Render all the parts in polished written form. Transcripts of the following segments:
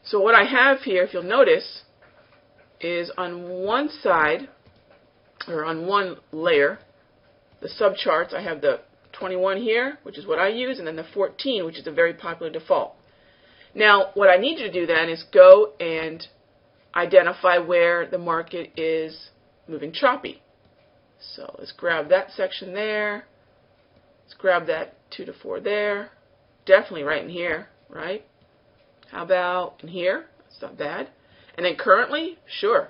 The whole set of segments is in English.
So what I have here, if you'll notice, is on one side, or on one layer, the subcharts, I have the 21 here, which is what I use, and then the 14, which is a very popular default. Now, what I need you to do then is go and identify where the market is moving choppy. So let's grab that section there. Let's grab that 2 to 4 there. Definitely right in here, right? How about in here? That's not bad. And then currently, sure.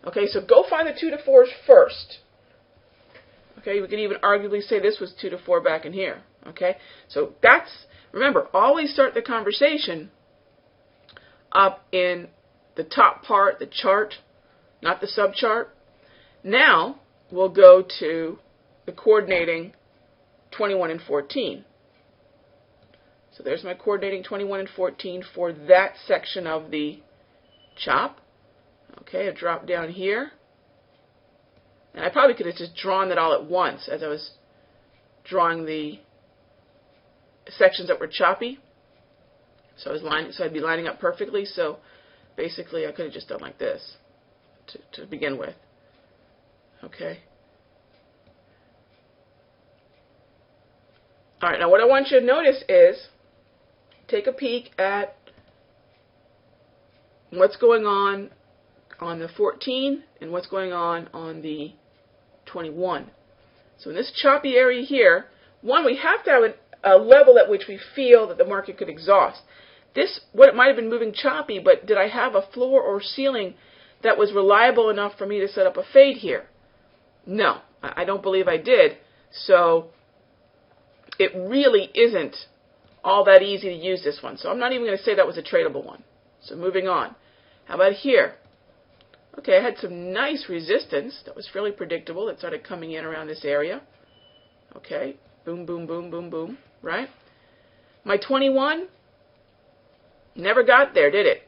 Okay, so go find the 2 to 4s first. Okay, we could even arguably say this was 2 to 4 back in here. Okay, so that's, remember, always start the conversation up in the top part, the chart, not the subchart. Now we'll go to the coordinating 21 and 14. So there's my coordinating 21 and 14 for that section of the chop. Okay, I drop down here. And I probably could have just drawn that all at once as I was drawing the sections that were choppy. So I'd be lining up perfectly. So basically I could have just done like this to begin with. Okay. All right, now what I want you to notice is take a peek at what's going on the 14 and what's going on the 21. So in this choppy area here, one, we have to have a level at which we feel that the market could exhaust. This, what it might have been moving choppy, but did I have a floor or ceiling that was reliable enough for me to set up a fade here? No, I don't believe I did. So it really isn't all that easy to use this one. So I'm not even going to say that was a tradable one. So moving on. How about here? Okay, I had some nice resistance that was fairly predictable that started coming in around this area. Okay, boom, boom, boom, boom, boom, right? My 21 never got there, did it?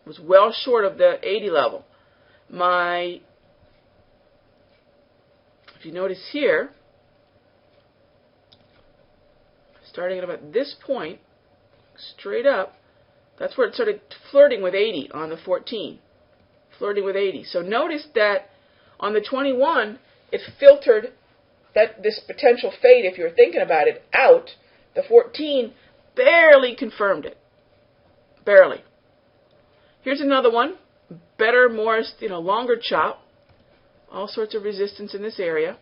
It was well short of the 80 level. If you notice here, starting at about this point, straight up, that's where it started flirting with 80 on the 14. Flirting with 80. So notice that on the 21, it filtered this potential fade, if you're thinking about it, out. The 14 barely confirmed it. Barely. Here's another one. Better, more, longer chop. All sorts of resistance in this area.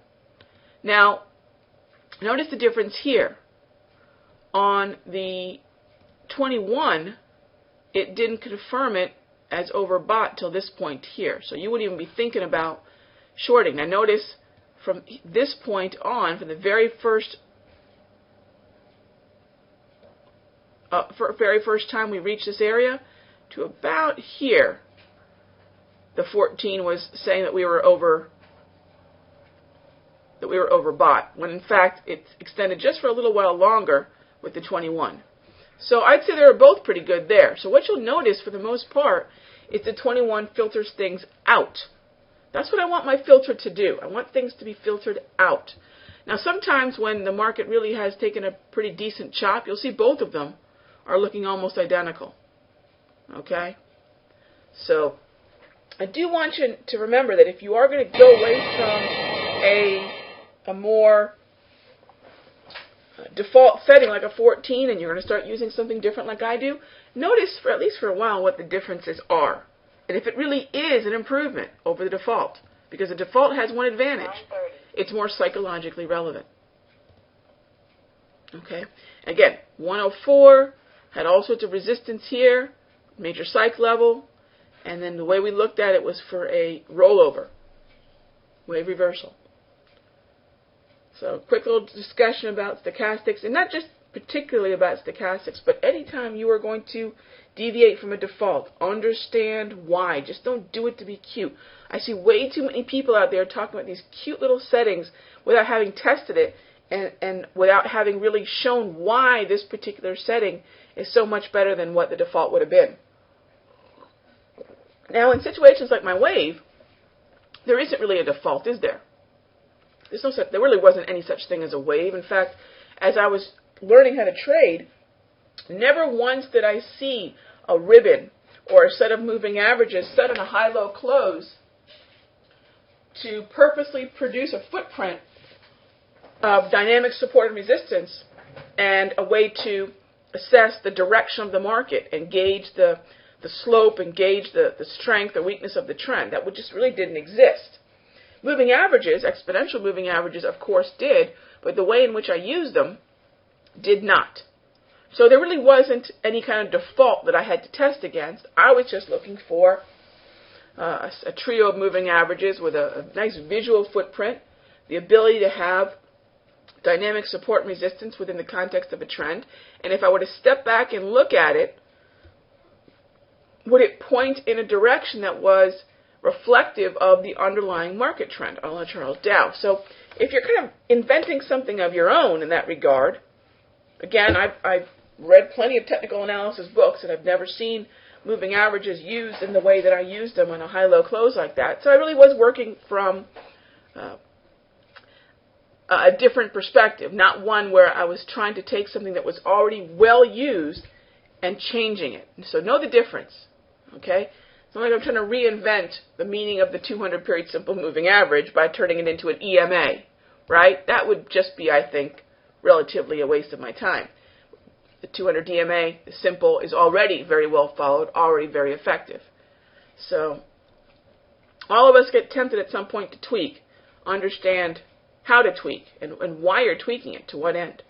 Now, notice the difference here. On the 21, it didn't confirm it as overbought till this point here. So you wouldn't even be thinking about shorting. Now notice from this point on, from the very first time we reached this area to about here, the 14 was saying that we were overbought, when in fact it extended just for a little while longer with the 21. So I'd say they were both pretty good there. So what you'll notice for the most part is the 21 filters things out. That's what I want my filter to do. I want things to be filtered out. Now sometimes when the market really has taken a pretty decent chop, you'll see both of them are looking almost identical. Okay? So I do want you to remember that if you are going to go away from a more default setting like a 14 and you're going to start using something different like I do, notice at least for a while what the differences are. And if it really is an improvement over the default, because the default has one advantage, it's more psychologically relevant. Okay? Again, 104 had all sorts of resistance here, major psych level, and then the way we looked at it was for a rollover, wave reversal. So quick little discussion about stochastics, and not just particularly about stochastics, but anytime you are going to deviate from a default, understand why. Just don't do it to be cute. I see way too many people out there talking about these cute little settings without having tested it and without having really shown why this particular setting is so much better than what the default would have been. Now, in situations like my wave, there isn't really a default, is there? There really wasn't any such thing as a wave. In fact, as I was learning how to trade, never once did I see a ribbon or a set of moving averages set on a high-low close to purposely produce a footprint of dynamic support and resistance and a way to assess the direction of the market and gauge the slope and gauge the strength or weakness of the trend. That just really didn't exist. Moving averages, exponential moving averages, of course did, but the way in which I used them did not. So there really wasn't any kind of default that I had to test against. I was just looking for a trio of moving averages with a nice visual footprint, the ability to have dynamic support and resistance within the context of a trend. And if I were to step back and look at it, would it point in a direction that was reflective of the underlying market trend, a la Charles Dow? So if you're kind of inventing something of your own in that regard, again, I've read plenty of technical analysis books, and I've never seen moving averages used in the way that I used them on a high-low close like that. So I really was working from a different perspective, not one where I was trying to take something that was already well used and changing it. So know the difference, okay? It's not like I'm trying to reinvent the meaning of the 200-period simple moving average by turning it into an EMA, right? That would just be, I think, relatively a waste of my time. The 200 DMA, the simple, is already very well followed, already very effective. So all of us get tempted at some point to tweak, understand how to tweak, and why you're tweaking it, to what end.